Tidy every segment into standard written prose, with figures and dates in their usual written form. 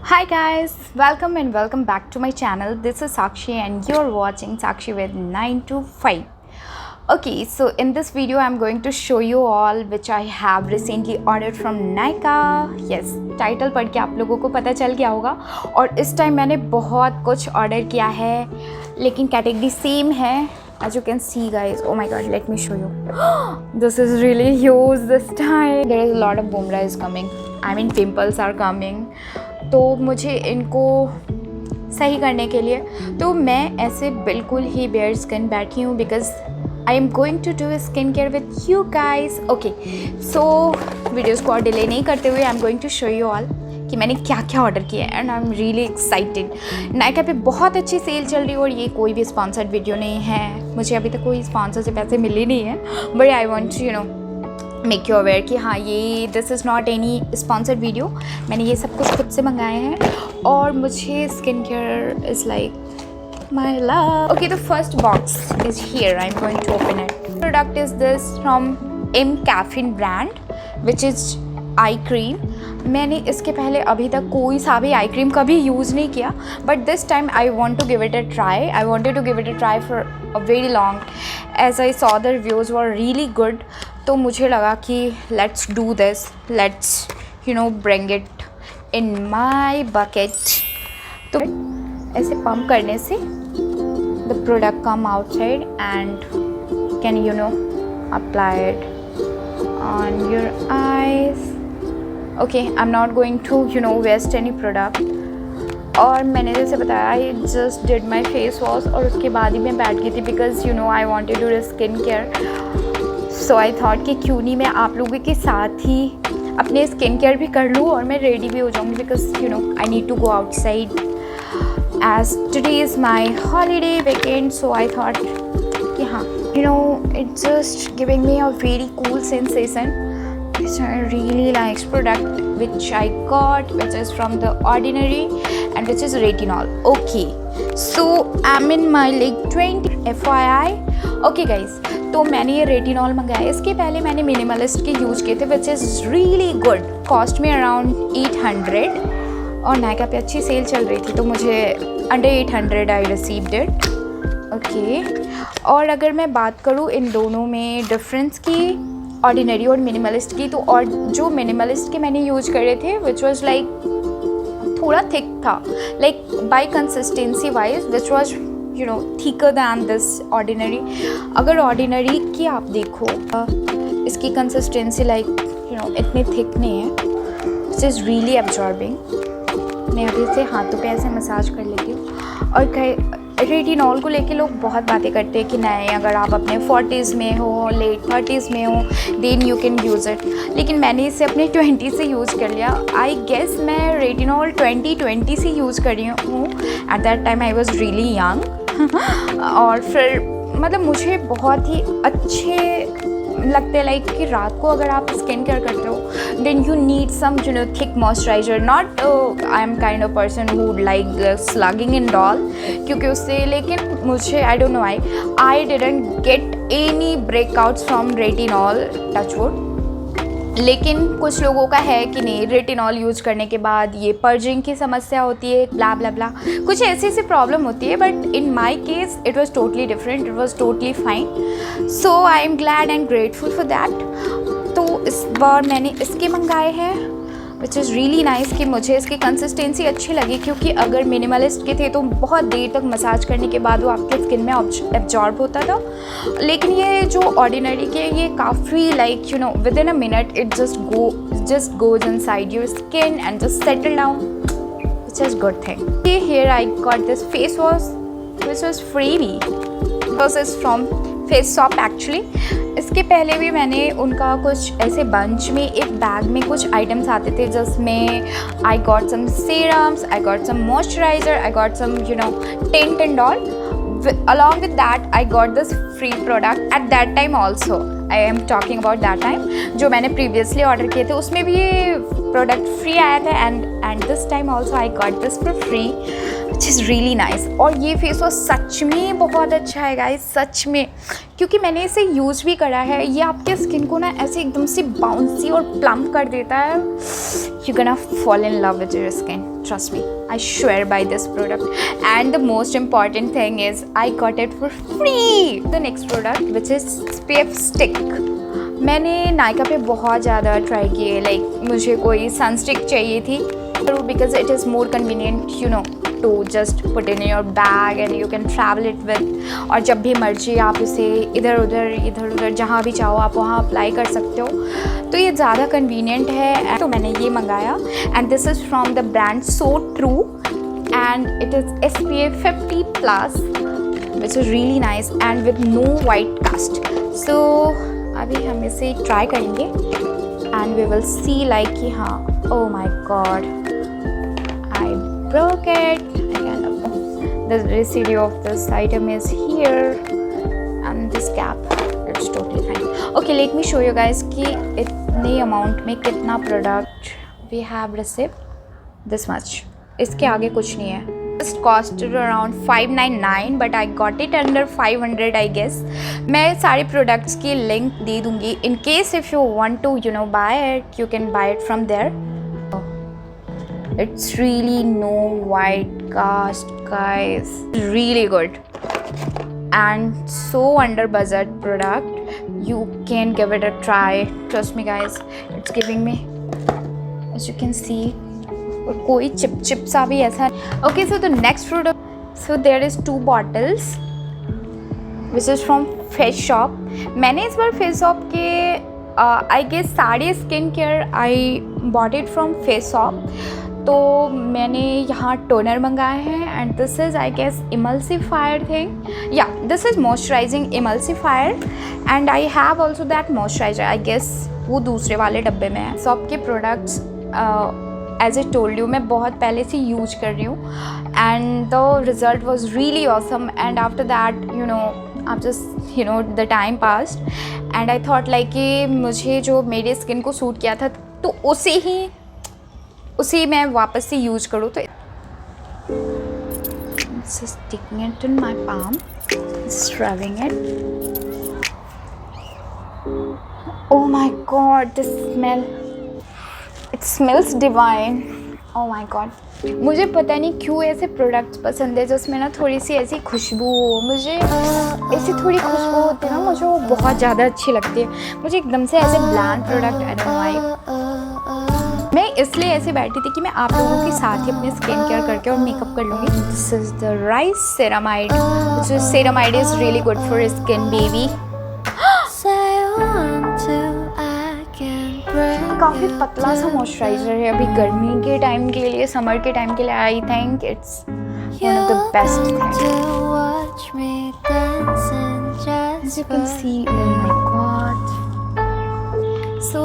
Hi guys, welcome and welcome back to my channel. This is Sakshi and you're watching Sakshi with 9 to 5. Okay, so in this video I'm going to show you all which I have recently ordered from Nykaa. Yes, title पढ़ के आप लोगों को पता चल गया होगा और इस टाइम मैंने बहुत कुछ ऑर्डर किया है लेकिन कैटेगरी सेम है. As you can see guys, oh my god, let me show you. This is really huge this time. There is a lot of bumrah is coming. I mean pimples are coming. तो मुझे इनको सही करने के लिए तो मैं ऐसे बिल्कुल ही बेयर स्किन बैठी हूँ because I am going to do skin care with you guys. Okay, so videos को और डिले नहीं करते हुए I am going to show you all कि मैंने क्या क्या ऑर्डर किया है and I am really excited. Nykaa पे बहुत अच्छी सेल चल रही है और ये कोई भी स्पॉन्सर्ड वीडियो नहीं है. मुझे अभी तक कोई स्पॉन्सर से पैसे मिले नहीं है but I want to make you aware कि हाँ ये this is not any sponsored video. मैंने ये सब कुछ खुद से मंगाए हैं और मुझे skin care is like my love. Okay, the first box is here. I am going to open it. Product is this from mCaffeine brand which is eye cream. मैंने इसके पहले अभी तक कोई सा भी आई क्रीम कभी use नहीं किया but this time I want to give it a try. I wanted to give it a try for a very long as I saw the reviews were really good. तो मुझे लगा कि let's do this, let's bring it in my bucket. तो ऐसे pump करने से the product come outside and can apply it on your eyes. Okay, I am not going to waste any product. और मैंने जैसे बताया I just did my face wash और उसके बाद ही मैं बैठ गई थी because I wanted to do skin care. So I thought कि क्यों नहीं मैं आप लोगों के साथ ही अपने स्किन केयर भी कर लूँ और मैं रेडी भी हो जाऊँगी because I need to go outside as today is my holiday weekend. So I thought कि हाँ it's just giving me a very cool sensation. I really likes product which I got which is from the Ordinary and which is retinol. Okay, so I'm in my late 20 FYI. Okay guys, तो मैंने ये retinol मंगाया. इसके पहले मैंने minimalist के use किए थे which is really good. Cost में अराउंड 800 और नायका पे अच्छी सेल चल रही थी तो मुझे under 800 I received it. Okay, और अगर मैं बात करूँ इन दोनों में डिफरेंस की, ऑर्डिनरी और मिनिमलिस्ट की, तो और जो मिनिमलिस्ट के मैंने यूज करे थे विच वॉज लाइक थोड़ा थिक था like by consistency wise which was thicker than this ordinary. अगर ऑर्डिनरी की आप देखो इसकी कंसिस्टेंसी लाइक इतनी थिक नहीं है. This is really absorbing. मैं अभी से हाथों पे ऐसे मसाज कर लेती हूँ. और रेटिनॉल को लेके लोग बहुत बातें करते हैं कि नहीं अगर आप अपने 40s में हो, लेट 30s में हो then you can use it. लेकिन मैंने इसे अपने 20 से यूज़ कर लिया. आई गेस मैं रेटिनॉल 2020 से यूज़ कर रही हूँ. At that time I was really young. और फिर मतलब मुझे बहुत ही अच्छे लगते हैं लाइक कि रात को अगर आप स्किन केयर करते हो then you need some thick moisturiser. Not I am kind of person who like slugging in doll क्योंकि उससे, लेकिन मुझे I don't know I didn't get any breakouts from retinol, touch wood. लेकिन कुछ लोगों का है कि नहीं रेटिनॉल यूज करने के बाद ये पर्जिंग की समस्या होती है, ब्ला ब्ला ब्ला, कुछ ऐसी प्रॉब्लम होती है. But in my case it was totally different, it was totally fine. So I am glad and grateful for that. तो इस बार मैंने इसके मंगाए हैं विच इज़ रियली नाइस कि मुझे इसकी कंसिस्टेंसी अच्छी लगी क्योंकि अगर मिनिमलिस्ट के थे तो बहुत देर तक मसाज करने के बाद वो आपके स्किन में एब्जॉर्ब होता था. लेकिन ये जो ऑर्डिनरी के ये काफ़ी like with in a minute it just goes inside your skin and just settle down which is good thing. ये here I got this face wash which was freebie. This is from Face Shop actually. इसके पहले भी मैंने उनका कुछ ऐसे bunch में एक बैग में कुछ आइटम्स आते थे जिसमें I got some serums, I got some moisturiser, I got some tint and all. along with that I got this free product at that time also. I am talking about that time जो मैंने previously order किए थे उसमें भी ये product free आया था and this time also I got this for free which is really nice. और ये फेस वॉश सच में बहुत अच्छा है गाइस, सच में, क्योंकि मैंने इसे यूज़ भी करा है. ये आपके स्किन को ना ऐसे एकदम से बाउंसी और प्लम्प कर देता है. You're gonna fall in love with your skin. trust me, I swear by this product. And the most important thing is I got it for free. The next product which is SPF stick. मैंने नायका पे बहुत ज़्यादा try किए, like मुझे कोई सनस्टिक चाहिए थी because it is more convenient, you know, to just put in your bag and you can travel it with, और जब भी मर्जी आप इसे इधर उधर जहाँ भी चाहो आप वहाँ अप्लाई कर सकते हो, तो ये ज़्यादा कन्वीनियंट है। तो मैंने ये मंगाया and this is from the brand so true and it is SPF 50+ which is really nice and with no white cast. So अभी हम इसे ट्राई करेंगे and we will see like कि हाँ, oh my god, I broke it. Again, the residue of this item is here and this cap, it's totally fine. Okay, let me show you guys कि इतने amount में कितना product we have received. This much. इसके आगे कुछ नहीं है. Just costed around 599 but I got it under 500 I guess. मैं सारे products की link दे दूँगी. In case if you want to, you know, buy it, you can buy it from there. It's really no white cast, guys. Really good and so under budget product. You can give it a try. Trust me, guys. It's giving me, as you can see, और कोई chip सा भी ऐसा. Okay, so the next product. So there is 2 bottles which is from Face Shop. मैंने इस बार Face Shop के I guess सारे skin care I bought it from Face Shop. तो मैंने यहाँ टोनर मंगाए हैं and this is I guess emulsifier thing, yeah this is moisturising emulsifier and I have also that moisturiser. I guess वो दूसरे वाले डब्बे में है. शॉप के products as a told you मैं बहुत पहले से यूज कर रही हूँ and the result was really awesome and after that you know आप just you know the time passed and I thought like कि मुझे जो मेरे स्किन को सूट किया था तो उसे मैं वापस से यूज करूँ. तो just sticking it in my palm, just rubbing it. Oh my god, the smell, it smells divine. Oh my god, मुझे पता नहीं क्यों ऐसे प्रोडक्ट्स पसंद है जिसमें ना थोड़ी सी ऐसी खुशबू हो. मुझे ऐसी थोड़ी खुशबू होती है ना, मुझे वो बहुत ज़्यादा अच्छी लगती है. मुझे एकदम से ऐसे bland product I don't like. मैं इसलिए ऐसे बैठी थी कि मैं आप लोगों के साथ ही अपने स्किन केयर करके और मेकअप कर लूँगी. This is the rice ceramide. Ceramide is really good for skin baby. काफ़ी पतला सा मॉइस्चराइज़र है अभी गर्मी के टाइम के लिए, समर के टाइम के लिए. I think it's one of the best thing. As you can see, oh my god. So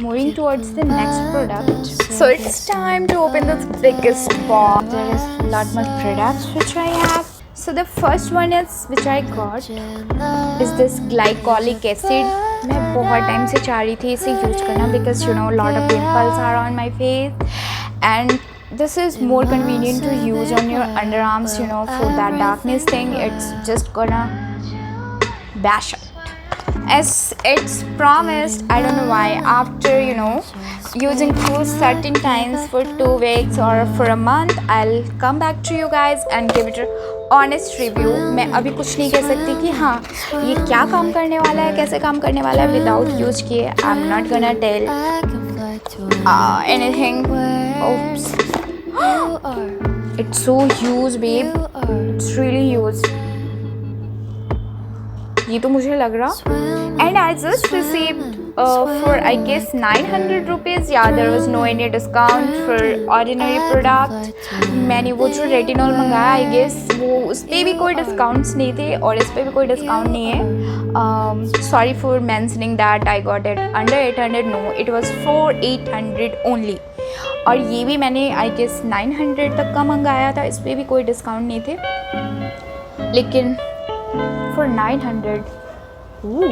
moving towards the next product. So it's time to open this biggest box. There is a lot more products which I have. So the first one is which I got is this glycolic acid. मैं बहुत time से चाह रही थी इसे use करना because you know lot of pimples are on my face and this is more convenient to use on your underarms, you know, for that darkness thing. It's just gonna bash out. As it's promised, I don't know why, after you know using for certain times for 2 weeks or for a month, I'll come back to you guys and give it a honest review. मैं अभी कुछ नहीं कह सकती कि हाँ ये क्या काम करने वाला है, कैसे काम करने वाला है without use किए. I'm not gonna tell anything. Oops. It's so huge, babe. It's really huge. ये तो मुझे लग रहा. And I just received for I guess 900 rupees. Yeah, there was no any discount for ordinary product. मैंने वो जो retinol मंगाया I guess वो उस पर भी कोई डिस्काउंट्स नहीं थे और इस पर भी कोई डिस्काउंट नहीं है. Sorry for mentioning that I got it under 800. No, it was for 800 only. और ये भी मैंने I guess 900 तक का मंगाया था, इस पर भी कोई डिस्काउंट नहीं थे. लेकिन for 900, ooh,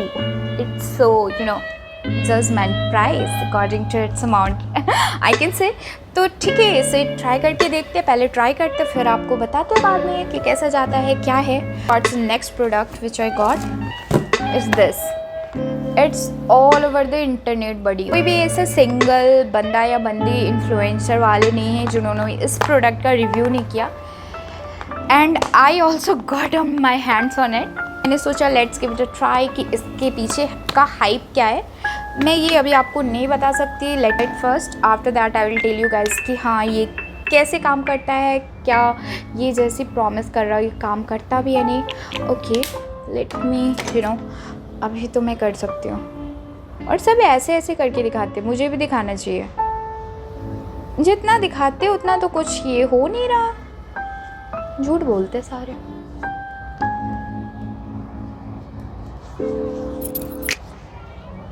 it's so, you know, judgment price according to its amount. I can say. तो ठीक है, इसे ट्राई करके देखते हैं. पहले ट्राई करते फिर आपको बताते हैं बाद में कि कैसा जाता है, क्या है. What's the next product which I got is this. It's all over the internet buddy. कोई भी ऐसा सिंगल बंदा या बंदी इन्फ्लुएंसर वाले नहीं हैं जिन्होंने इस प्रोडक्ट का रिव्यू नहीं किया। And I also got my hands on it. मैंने सोचा let's give it a try कि इसके पीछे का हाइप क्या है। मैं ये अभी आपको नहीं बता सकती, let it first, after that I will tell you guys कि हाँ ये कैसे काम करता है, क्या ये जैसे प्रॉमिस कर रहा है ये काम करता भी है नहीं। Okay let me you know, अभी तो मैं कर सकती हूँ। और सब ऐसे ऐसे करके दिखाते, मुझे भी दिखाना चाहिए। जितना दिखाते उतना तो कुछ ये हो नहीं रहा, झूठ बोलते सारे।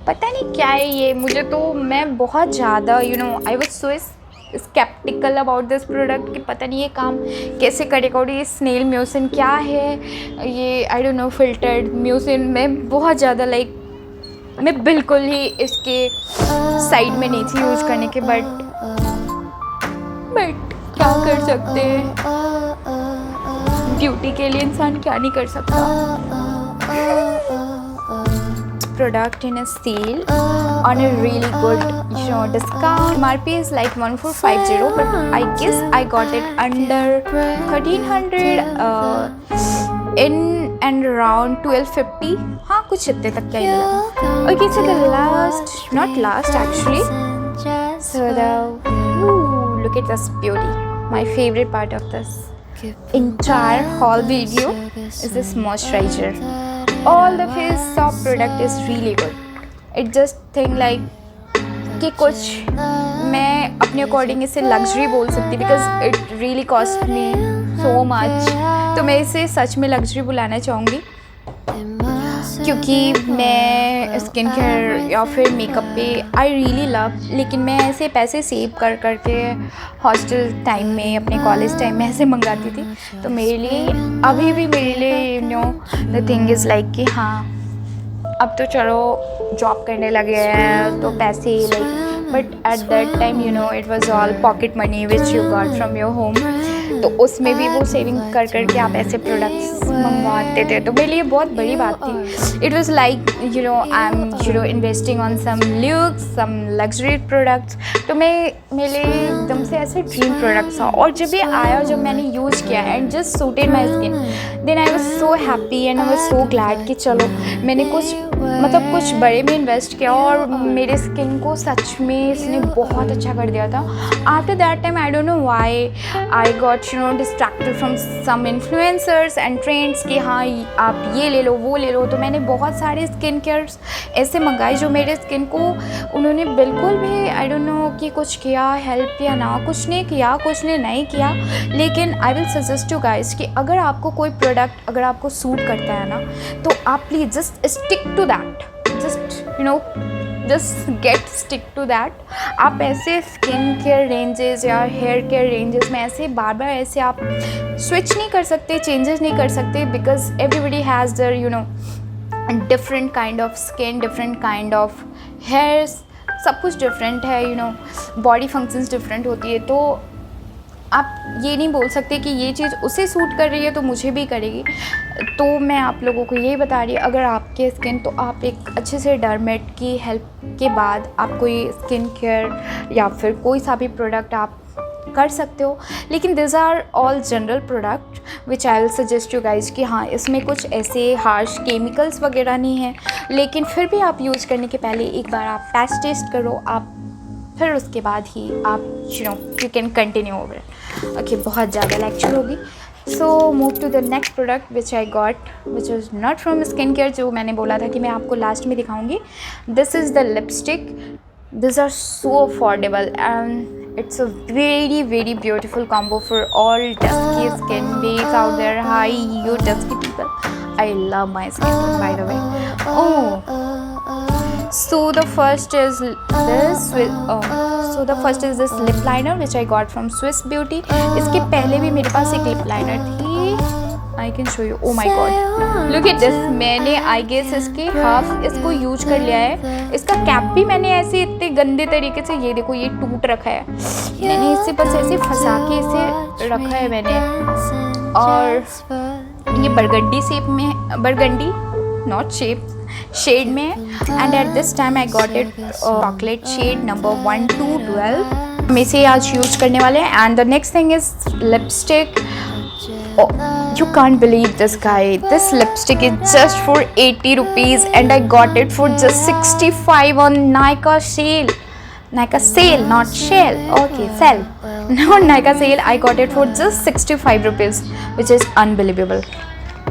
पता नहीं क्या है ये, मुझे तो मैं बहुत ज़्यादा I was so sceptical about this product कि पता नहीं ये काम कैसे करेगा। और ये स्नेल म्यूसिन क्या है, ये आई डोंट नो फिल्टर्ड म्यूसिन, मैं बहुत ज़्यादा मैं बिल्कुल ही इसके साइड में नहीं थी यूज करने के। बट क्या कर सकते हैं, ब्यूटी के लिए इंसान क्या नहीं कर सकता। Product in a sale on a really good discount. MRP is like 1450, but I guess I got it under 1300 in and around 1250. हाँ कुछ इतने तक का ही मिला। Okay, so the not last actually. So look at this beauty. My favorite part of this entire haul video is this moisturizer. All the face of product is really good. It just think like कि कुछ मैं अपने according इसे luxury बोल सकती, because it really cost me so much. तो मैं इसे सच में लग्जरी बुलाना चाहूँगी, क्योंकि मैं स्किन केयर या फिर मेकअप पे आई रियली लव। लेकिन मैं ऐसे पैसे सेव कर करके हॉस्टल टाइम में, अपने कॉलेज टाइम में ऐसे मंगाती थी। तो मेरे लिए अभी भी मेरे लिए द थिंग इज़ लाइक कि हाँ अब तो चलो जॉब करने लगे हैं तो पैसे but at that time it was all pocket money which you got from your home. तो उसमें भी वो सेविंग कर करके आप ऐसे प्रोडक्ट्स मंगवाते थे, तो मेरे लिए बहुत बड़ी बात थी। It was like I am investing on some looks, some luxury products. तो मेरे लिए एकदम से ऐसे ड्रीम प्रोडक्ट्स था। और जब ये आया, जब मैंने यूज़ किया and just suited my skin, then I was so happy and I was so glad कि चलो मैंने कुछ बड़े में इन्वेस्ट किया और मेरे स्किन को सच में इसने बहुत अच्छा कर दिया था। After that time I don't know why I got distracted from some influencers and trends कि हाँ आप ये ले लो वो ले लो। तो मैंने बहुत सारे स्किन केयर्स ऐसे मंगाए जो मेरे स्किन को उन्होंने बिल्कुल भी आई डोंट नो कि कुछ किया हेल्प या ना, कुछ ने किया कुछ ने नहीं किया। लेकिन आई विल सजेस्ट यू गाइस कि अगर आपको कोई प्रोडक्ट अगर आपको सूट करता है ना, तो आप please just stick to that, just get stick to that. आप ऐसे स्किन केयर रेंजेस या हेयर केयर रेंजेस में ऐसे बार बार ऐसे आप स्विच नहीं कर सकते, चेंजेस नहीं कर सकते, because everybody has their different kind of skin, different kind of hairs, सब कुछ डिफरेंट है, बॉडी फंक्शंस डिफरेंट होती है। तो आप ये नहीं बोल सकते कि ये चीज़ उसे सूट कर रही है तो मुझे भी करेगी। तो मैं आप लोगों को ये बता रही हूँ, अगर आपके स्किन, तो आप एक अच्छे से डर्मेट की हेल्प के बाद आप कोई स्किन केयर या फिर कोई सा भी प्रोडक्ट आप कर सकते हो। लेकिन this are all general product which I will suggest you guys कि हाँ इसमें कुछ ऐसे हार्श केमिकल्स वगैरह नहीं है। लेकिन फिर भी आप यूज़ करने के पहले एक बार आप पैच टेस्ट करो, आप फिर उसके बाद ही आप you can continue over. Okay, बहुत ज़्यादा लेक्चर होगी। So move to the next product which I got, which is not from skin care, जो मैंने बोला था कि मैं आपको लास्ट में दिखाऊंगी। This is the lipstick. This are so affordable and it's a very very beautiful combo for all dusky skin base out there, hi you dusky people. I love my skin by the way. Oh, so the first is this lip liner which I got from Swiss Beauty. इसके पहले भी मेरे पास एक lip liner थी, I can show you. Oh my god, look at this. मैंने I guess इसके half इसको use कर लिया है। इसका कैप भी मैंने ऐसे इतने गंदे तरीके से, ये देखो ये टूट रखा है, मैंने इसे बस ऐसे फंसा के इसे रखा है मैंने। और ये बरगंडी शेप में, बरगंडी नॉट शेप, शेड में, and at this time I got it chocolate shade number 1 to 12. हम इसे आज यूज़ करने वाले हैं. And the next thing is lipstick. Oh, you can't believe this, guy. This lipstick is just for 80 rupees and I got it for just 65 on Nykaa sale. Nykaa sale, not shell. Okay, sell. No, Nykaa sale. I got it for just 65 rupees, which is unbelievable.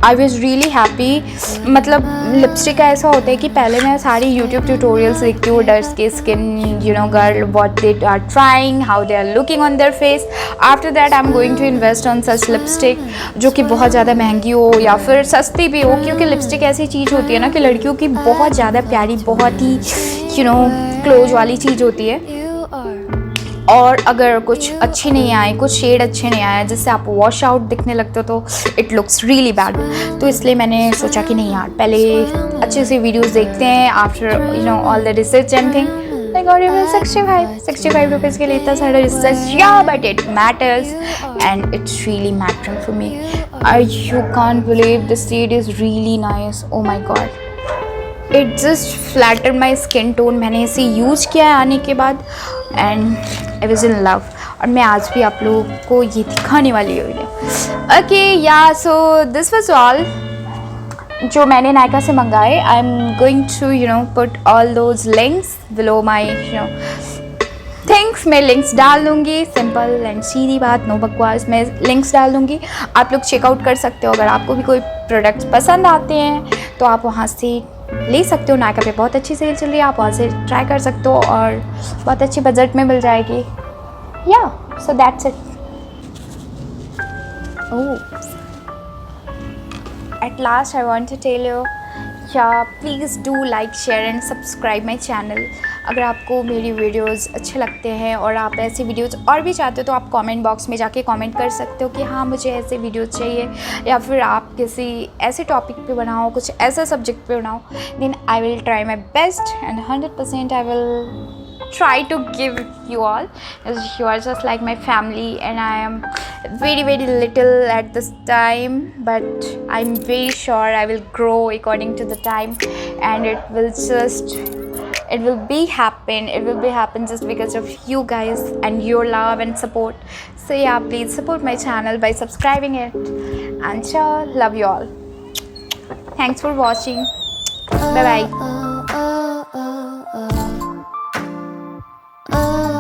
I was really happy. मतलब lipstick का ऐसा होता है कि पहले मैं सारी YouTube tutorials देखती हूँ, डस्ट की skin, you know girl, what they are trying, how they are looking on their face. After that I am going to invest on such lipstick जो कि बहुत ज़्यादा महंगी हो या फिर सस्ती भी हो, क्योंकि लिपस्टिक ऐसी चीज़ होती है ना कि लड़कियों की बहुत ज़्यादा प्यारी, बहुत ही यू नो क्लोज वाली चीज़ होती है. और अगर कुछ अच्छी नहीं आए, कुछ शेड अच्छे नहीं आए जिससे आप वॉश आउट दिखने लगते हो तो इट लुक्स रियली बैड. तो इसलिए मैंने सोचा कि नहीं यार, पहले अच्छे से वीडियोस देखते हैं. After you know all the research and thing, I got it 65 rupees के लिए इतना सारा रिसर्च. या but it matters and it's really mattering for me. You can't believe this shade is really nice. Oh my god, it just flatter my skin tone. मैंने इसे use किया है आने के बाद and I was in love. और मैं आज भी आप लोगों को ये दिखाने वाली हूँ. ओके या सो दिस वॉज ऑल जो मैंने नायका से मंगाए. I am going to you know put all those links below my you know things. मैं लिंक्स डाल दूँगी, सिंपल एंड सीधी बात, नो बकवास. मैं लिंक्स डाल दूँगी, आप लोग चेकआउट कर सकते हो. अगर आपको भी कोई प्रोडक्ट्स पसंद आते हैं तो आप वहाँ से ले सकते हो. नायका पे बहुत अच्छी सेल चल रही है, आप वहाँ से ट्राई कर सकते हो और बहुत अच्छी बजट में मिल जाएगी. Yeah so that's it. Oh, at last I want to tell you, yeah please do like, share and subscribe my channel. अगर आपको मेरी वीडियोस अच्छे लगते हैं और आप ऐसी वीडियोस और भी चाहते हो तो आप कमेंट बॉक्स में जाके कमेंट कर सकते हो कि हाँ मुझे ऐसे वीडियोस चाहिए, या फिर आप किसी ऐसे टॉपिक पे बनाओ, कुछ ऐसा सब्जेक्ट पे बनाओ. Then I will try my best and 100% I will try to give you all, as you are just like my family and I am very little at this time, but I'm very sure I will grow according to the time and it will be happen just because of you guys and your love and support. So yeah, please support my channel by subscribing it, and sure, love you all. Thanks for watching. Bye bye.